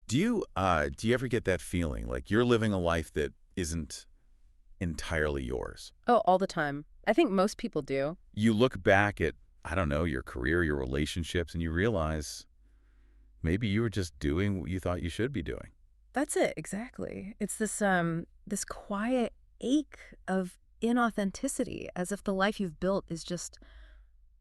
Do you ever get that feeling like you're living a life that isn't entirely yours? Oh, all the time. I think most people do. You look back at, I don't know, your career, your relationships, and you realize maybe you were just doing what you thought you should be doing. That's it, exactly. It's this quiet ache of inauthenticity, as if the life you've built is just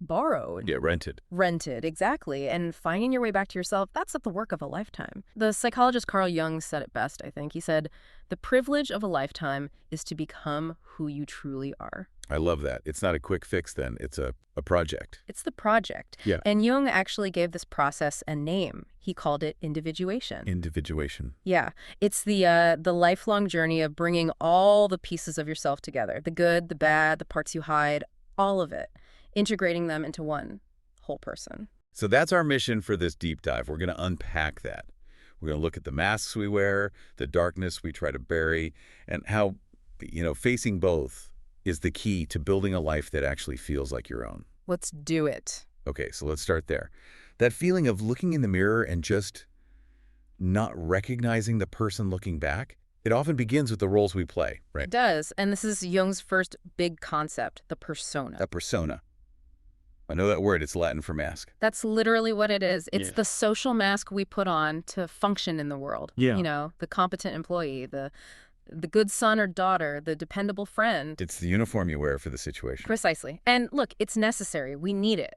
borrowed. Yeah, rented. Rented, exactly. And finding your way back to yourself, that's the work of a lifetime. The psychologist Carl Jung said it best, I think. He said, "The privilege of a lifetime is to become who you truly are." I love that. It's not a quick fix then. It's a project. It's the project. Yeah. And Jung actually gave this process a name. He called it individuation. Individuation. Yeah. It's the lifelong journey of bringing all the pieces of yourself together, the good, the bad, the parts you hide, all of it, integrating them into one whole person. So that's our mission for this deep dive. We're going to unpack that. We're going to look at the masks we wear, the darkness we try to bury, and how, facing both is the key to building a life that actually feels like your own. Let's do it. Okay, so let's start there. That feeling of looking in the mirror and just not recognizing the person looking back, it often begins with the roles we play, right? It does. And this is Jung's first big concept, the persona. A persona. I know that word. It's Latin for mask. That's literally what it is. It's Yeah. the social mask we put on to function in the world. Yeah. The competent employee, the good son or daughter, the dependable friend. It's the uniform you wear for the situation. Precisely. And look, it's necessary. We need it.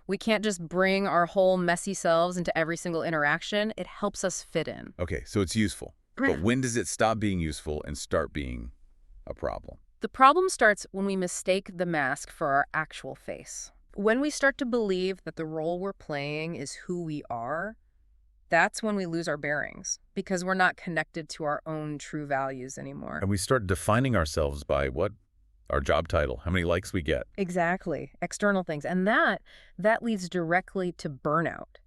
We can't just bring our whole messy selves into every single interaction. It helps us fit in. Okay, so it's useful. But when does it stop being useful and start being a problem? The problem starts when we mistake the mask for our actual face. When we start to believe that the role we're playing is who we are, that's when we lose our bearings, because we're not connected to our own true values anymore. And we start defining ourselves by what? Our job title, how many likes we get. Exactly. External things. And that leads directly to burnout,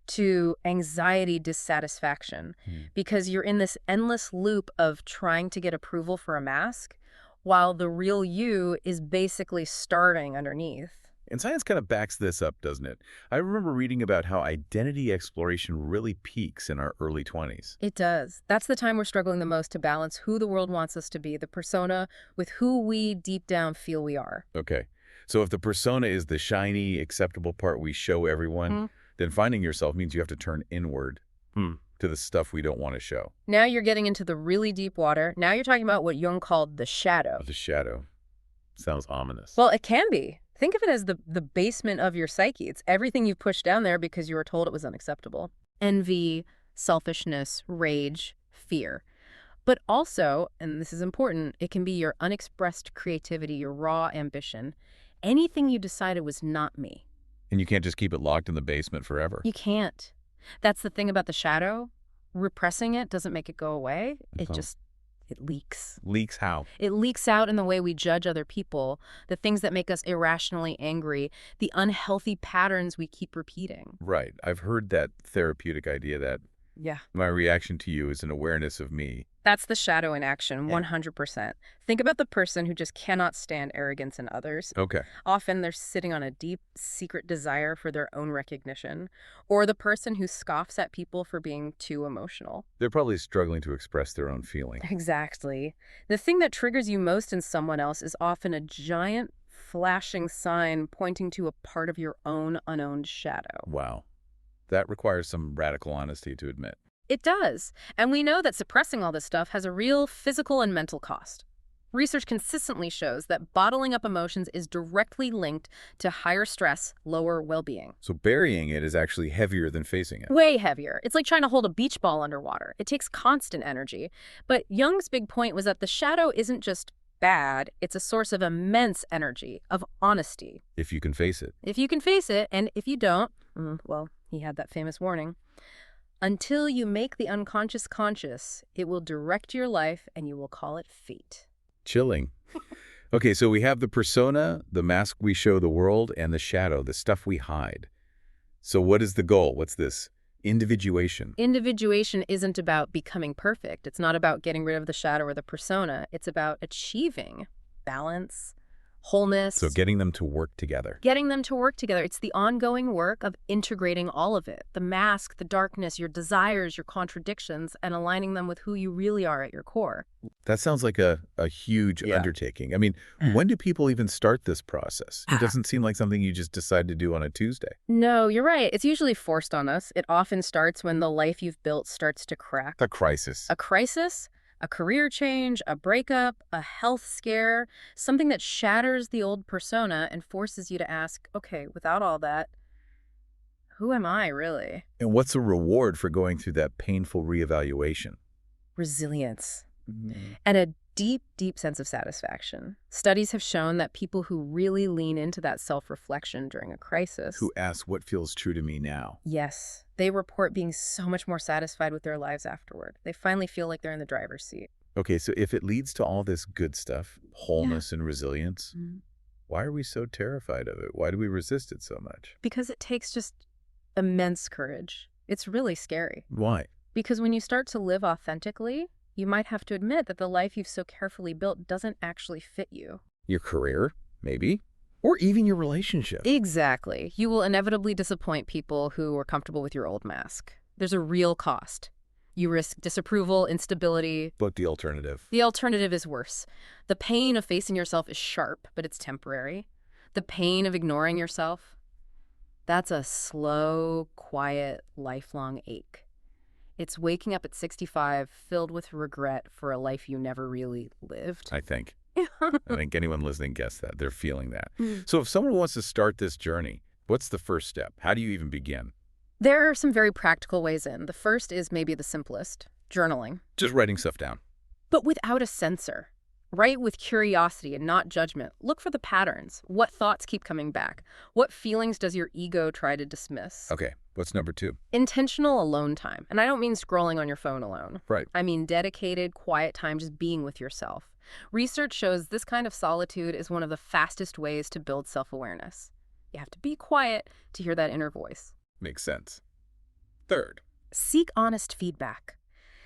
to anxiety, dissatisfaction, because you're in this endless loop of trying to get approval for a mask while the real you is basically starving underneath. And science kind of backs this up, doesn't it? I remember reading about how identity exploration really peaks in our early 20s. It does. That's the time we're struggling the most to balance who the world wants us to be, the persona, with who we deep down feel we are. Okay. So if the persona is the shiny, acceptable part we show everyone, then finding yourself means you have to turn inward to the stuff we don't want to show. Now you're getting into the really deep water. Now you're talking about what Jung called the shadow. The shadow. Sounds ominous. Well, it can be. Think of it as the basement of your psyche. It's everything you've pushed down there because you were told it was unacceptable. Envy, selfishness, rage, fear. But also, and this is important, it can be your unexpressed creativity, your raw ambition. Anything you decided was not me. And you can't just keep it locked in the basement forever. You can't. That's the thing about the shadow. Repressing it doesn't make it go away. It leaks. Leaks how? It leaks out in the way we judge other people, the things that make us irrationally angry, the unhealthy patterns we keep repeating. Right. I've heard that therapeutic idea that Yeah. my reaction to you is an awareness of me. That's the shadow in action, 100%. Think about the person who just cannot stand arrogance in others. Okay. Often they're sitting on a deep, secret desire for their own recognition. Or the person who scoffs at people for being too emotional. They're probably struggling to express their own feeling. Exactly. The thing that triggers you most in someone else is often a giant, flashing sign pointing to a part of your own unowned shadow. Wow. That requires some radical honesty to admit. It does. And we know that suppressing all this stuff has a real physical and mental cost. Research consistently shows that bottling up emotions is directly linked to higher stress, lower well-being. So burying it is actually heavier than facing it. Way heavier. It's like trying to hold a beach ball underwater. It takes constant energy. But Jung's big point was that the shadow isn't just bad, it's a source of immense energy, of honesty. If you can face it. If you can face it, and if you don't, well, he had that famous warning. Until you make the unconscious conscious, it will direct your life and you will call it fate. Chilling. Okay, so we have the persona, the mask we show the world, and the shadow, the stuff we hide. So what is the goal? What's this? Individuation. Individuation isn't about becoming perfect. It's not about getting rid of the shadow or the persona. It's about achieving balance, wholeness. So getting them to work together. Getting them to work together. It's the ongoing work of integrating all of it. The mask, the darkness, your desires, your contradictions, and aligning them with who you really are at your core. That sounds like a huge undertaking. I mean, when do people even start this process? It doesn't seem like something you just decide to do on a Tuesday. No, you're right. It's usually forced on us. It often starts when the life you've built starts to crack. A crisis. A crisis, a career change, a breakup, a health scare, something that shatters the old persona and forces you to ask, okay, without all that, who am I really? And what's the reward for going through that painful reevaluation? Resilience. And a deep, deep sense of satisfaction. Studies have shown that people who really lean into that self-reflection during a crisis, Who asks what feels true to me now? yes, they report being so much more satisfied with their lives afterward. They finally feel like they're in the driver's seat. Okay, so if it leads to all this good stuff, wholeness and resilience, why are we so terrified of it? Why do we resist it so much? Because it takes just immense courage. It's really scary. Why? Because when you start to live authentically, you might have to admit that the life you've so carefully built doesn't actually fit you. Your career, maybe? Or even your relationship. Exactly. You will inevitably disappoint people who are comfortable with your old mask. There's a real cost. You risk disapproval, instability. But the alternative? The alternative is worse. The pain of facing yourself is sharp, but it's temporary. The pain of ignoring yourself, that's a slow, quiet, lifelong ache. It's waking up at 65 filled with regret for a life you never really lived. I think anyone listening gets that. They're feeling that. So if someone wants to start this journey, what's the first step? How do you even begin? There are some very practical ways in. The first is maybe the simplest, journaling. Just writing stuff down. But without a censor. Write with curiosity and not judgment. Look for the patterns. What thoughts keep coming back? What feelings does your ego try to dismiss? Okay, what's number 2? Intentional alone time. And I don't mean scrolling on your phone alone. Right. I mean dedicated, quiet time just being with yourself. Research shows this kind of solitude is one of the fastest ways to build self-awareness. You have to be quiet to hear that inner voice. Makes sense. Third. Seek honest feedback.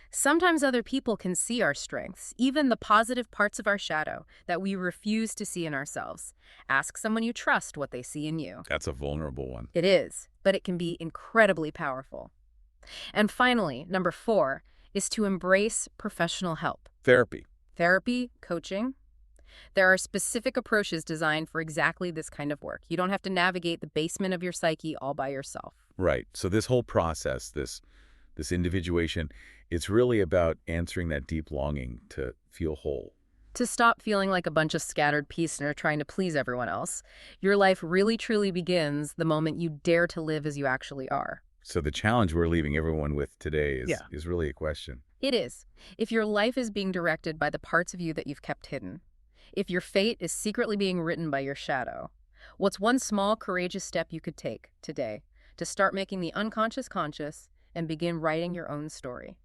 Sometimes other people can see our strengths, even the positive parts of our shadow that we refuse to see in ourselves. Ask someone you trust what they see in you. That's a vulnerable one. It is, but it can be incredibly powerful. And finally, number 4 is to embrace professional help. Therapy. Therapy, coaching. There are specific approaches designed for exactly this kind of work. You don't have to navigate the basement of your psyche all by yourself. Right. So this whole process, this individuation, it's really about answering that deep longing to feel whole. To stop feeling like a bunch of scattered pieces and are trying to please everyone else. Your life really truly begins the moment you dare to live as you actually are. So the challenge we're leaving everyone with today is really a question. It is. If your life is being directed by the parts of you that you've kept hidden, if your fate is secretly being written by your shadow, what's one small courageous step you could take today to start making the unconscious conscious and begin writing your own story?